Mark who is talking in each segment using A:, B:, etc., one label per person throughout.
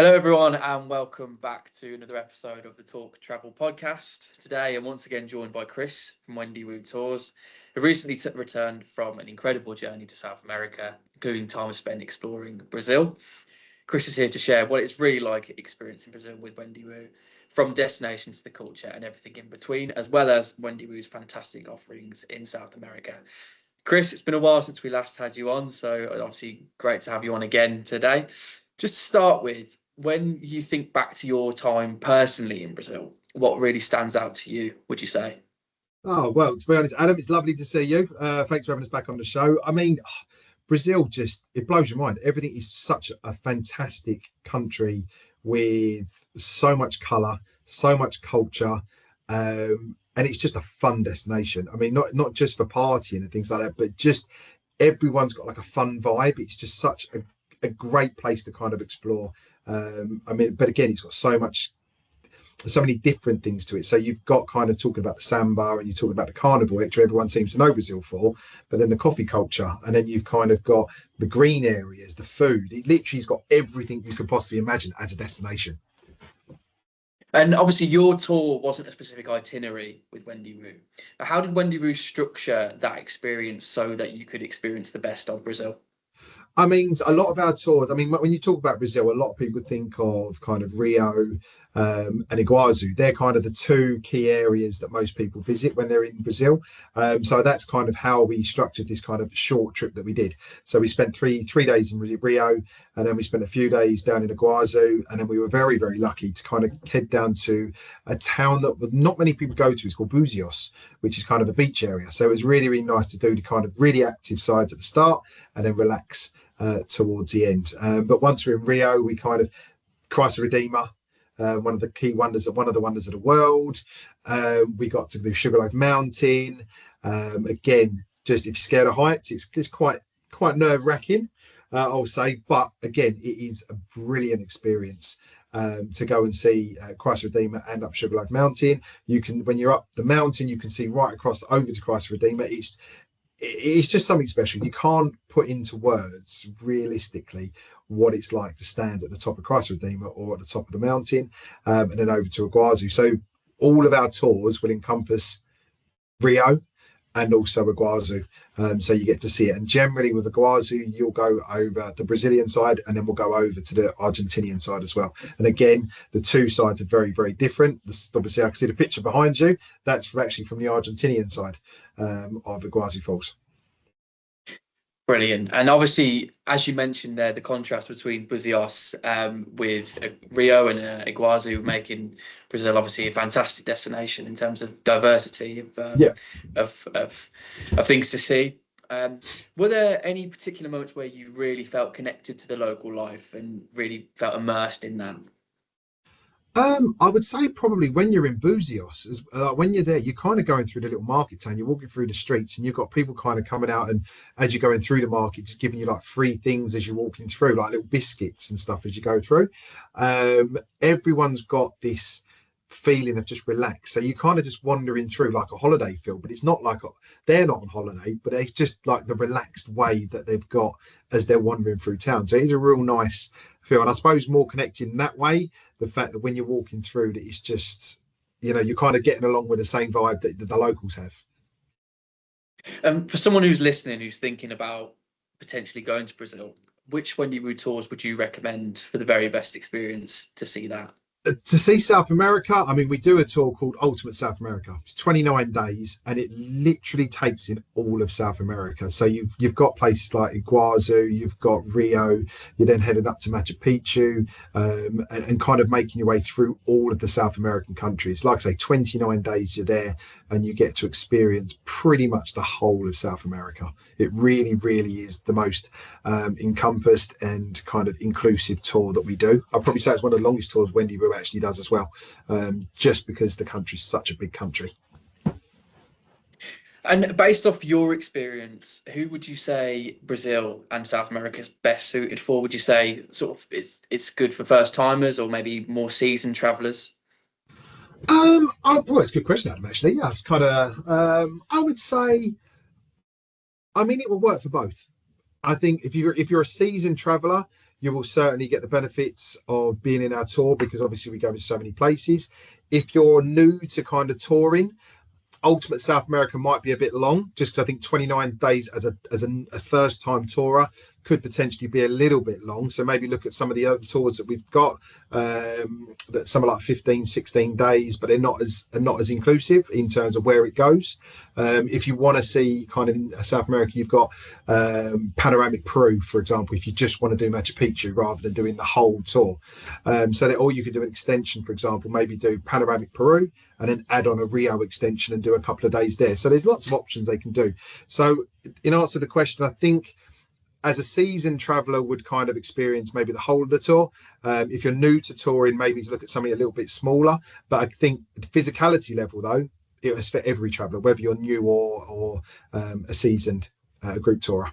A: Hello, everyone, and welcome back to another episode of the Talk Travel Podcast. Today, I'm once again joined by Chris from Wendy Wu Tours, who recently returned from an incredible journey to South America, including time spent exploring Brazil. Chris is here to share what it's really like experiencing Brazil with Wendy Wu, from destination to the culture and everything in between, as well as Wendy Wu's fantastic offerings in South America. Chris, it's been a while since we last had you on, so obviously great to have you on again today. Just to start with, when you think back to your time personally in Brazil, what really stands out to you, would you say?
B: Oh, well, to be honest, Adam, it's lovely to see you. Thanks for having us back on the show. Brazil it blows your mind. Everything is such a fantastic country with so much colour, so much culture, and it's just a fun destination. I mean, not just for partying and things like that, but just everyone's got like a fun vibe. It's just such a great place to kind of explore. But again, it's got so many different things to it. So you've got kind of talking about the samba and you talk about the carnival, which everyone seems to know Brazil for, but then the coffee culture, and then you've kind of got the green areas, the food. It literally has got everything you could possibly imagine as a destination.
A: And obviously, your tour wasn't a specific itinerary with Wendy Wu. But how did Wendy Wu structure that experience so that you could experience the best of Brazil?
B: I mean, a lot of our tours, I mean, when you talk about Brazil, a lot of people think of kind of Rio and Iguazu. They're kind of the two key areas that most people visit when they're in Brazil. So that's kind of how we structured this kind of short trip that we did. So we spent three days in Rio, and then we spent a few days down in Iguazu, and then we were very, very lucky to kind of head down to a town that not many people go to. It's called Buzios, which is kind of a beach area. So it was really, really nice to do the kind of really active sides at the start and then relax towards the end. But once we're in Rio, we kind of Christ the Redeemer, one of the key wonders of the world. We got to the Sugarloaf Mountain. Again, just if you're scared of heights, it's quite nerve-wracking, I'll say. But again, it is a brilliant experience to go and see Christ Redeemer and up Sugarloaf Mountain. You can, when you're up the mountain, you can see right across over to Christ Redeemer. It's just something special. You can't put into words realistically what it's like to stand at the top of Christ Redeemer or at the top of the mountain, and then over to Iguazu. So all of our tours will encompass Rio and also Iguazu, so you get to see it. And generally with Iguazu, you'll go over the Brazilian side, and then we'll go over to the Argentinian side as well. And again, the two sides are very, very different. Obviously, I can see the picture behind you. That's actually from the Argentinian side of Iguazu Falls.
A: Brilliant. And obviously, as you mentioned there, the contrast between Buzios with Rio and Iguazu, making Brazil obviously a fantastic destination in terms of diversity of things to see. Were there any particular moments where you really felt connected to the local life and really felt immersed in that?
B: I would say probably when you're in Buzios, when you're there, you're kind of going through the little market town. You're walking through the streets, and you've got people kind of coming out, and as you're going through the market, just giving you like free things as you're walking through, like little biscuits and stuff as you go through. Everyone's got this feeling of just relax, so you kind of just wandering through like a holiday feel, but it's not like they're not on holiday, but it's just like the relaxed way that they've got as they're wandering through town. So it's a real nice feel, and I suppose more connected in that way, the fact that when you're walking through that, it's just, you're kind of getting along with the same vibe that the locals have.
A: For someone who's listening, who's thinking about potentially going to Brazil, which Wendy Wu tours would you recommend for the very best experience to see that?
B: To see South America, I mean, we do a tour called Ultimate South America. It's 29 days, and it literally takes in all of South America. So you've got places like Iguazu, you've got Rio, you're then headed up to Machu Picchu, and kind of making your way through all of the South American countries. Like I say, 29 days you're there, and you get to experience pretty much the whole of South America. It really, really is the most encompassed and kind of inclusive tour that we do. I'd probably say it's one of the longest tours Wendy Wu actually does as well, just because the country's such a big country.
A: And based off your experience, who would you say Brazil and South America is best suited for? Would you say sort of it's good for first timers or maybe more seasoned travellers?
B: Well, it's a good question, Adam, actually. Yeah, it's kind of I would say, I mean, it will work for both. I think if you're a seasoned traveller, you will certainly get the benefits of being in our tour, because obviously we go to so many places. If you're new to kind of touring, Ultimate South America might be a bit long, just because I think 29 days as a first time tourer could potentially be a little bit long. So maybe look at some of the other tours that we've got, that some are like 15, 16 days, but they're not as inclusive in terms of where it goes. If you want to see kind of in South America, you've got Panoramic Peru, for example, if you just want to do Machu Picchu rather than doing the whole tour. So that, or you could do an extension, for example, maybe do Panoramic Peru and then add on a Rio extension and do a couple of days there. So there's lots of options they can do. So in answer to the question, I think as a seasoned traveller would kind of experience maybe the whole of the tour. If you're new to touring, maybe to look at something a little bit smaller. But I think the physicality level, though, it was for every traveller, whether you're new or a seasoned group tourer.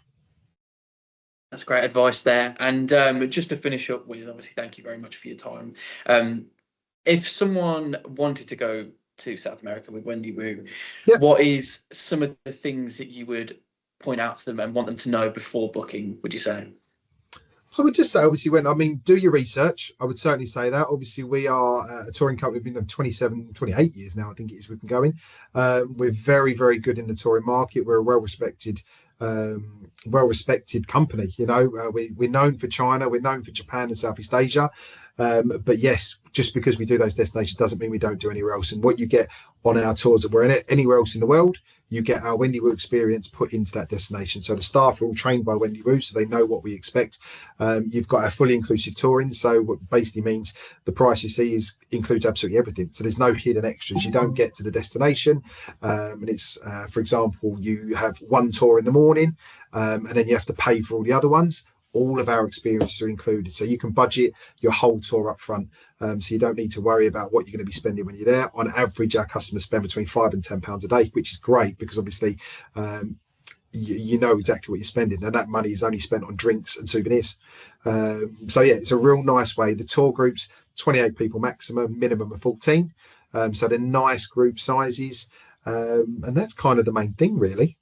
A: That's great advice there. And just to finish up with, obviously, thank you very much for your time. If someone wanted to go to South America with Wendy Wu, what is some of the things that you would point out to them and want them to know before booking, would you say?
B: I would just say, obviously, do your research. I would certainly say that. Obviously, we are a touring company. We've been 27, 28 years now, I think it is, we've been going. We're very, very good in the touring market. We're a well-respected company. We're known for China, we're known for Japan and Southeast Asia. But yes, just because we do those destinations doesn't mean we don't do anywhere else. And what you get on our tours, that we're in anywhere else in the world, you get our Wendy Wu experience put into that destination. So the staff are all trained by Wendy Wu, so they know what we expect. You've got a fully inclusive touring, so what basically means the price you see includes absolutely everything. So there's no hidden extras. You don't get to the destination, and it's for example, you have one tour in the morning, and then you have to pay for all the other ones. All of our experiences are included, so you can budget your whole tour up front, so you don't need to worry about what you're going to be spending when you're there. On average, our customers spend between £5 and £10 a day, which is great because obviously you know exactly what you're spending, and that money is only spent on drinks and souvenirs. So yeah, it's a real nice way. The tour groups, 28 people maximum, minimum of 14, so they're nice group sizes, and that's kind of the main thing, really.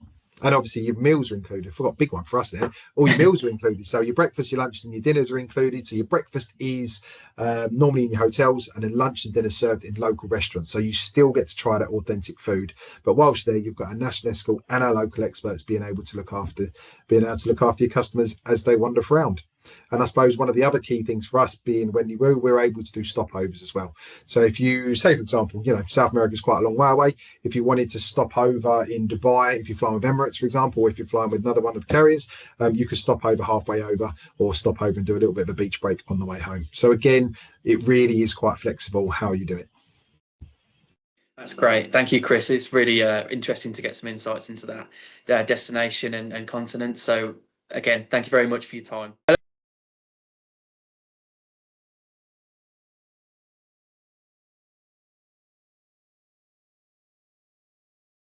B: And obviously your meals are included. I forgot, big one for us there. All your meals are included. So your breakfast, your lunches and your dinners are included. So your breakfast is normally in your hotels, and then lunch and dinner served in local restaurants. So you still get to try that authentic food. But whilst there, you've got a national escort and our local experts being able to look after your customers as they wander around. And I suppose one of the other key things for us being Wendy Wu, we're able to do stopovers as well. So if you say, for example, South America is quite a long way away. If you wanted to stop over in Dubai, if you're flying with Emirates, for example, or if you're flying with another one of the carriers, you could stop over halfway over or stop over and do a little bit of a beach break on the way home. So again, it really is quite flexible how you do it.
A: That's great. Thank you, Chris. It's really interesting to get some insights into that destination and continent. So again, thank you very much for your time.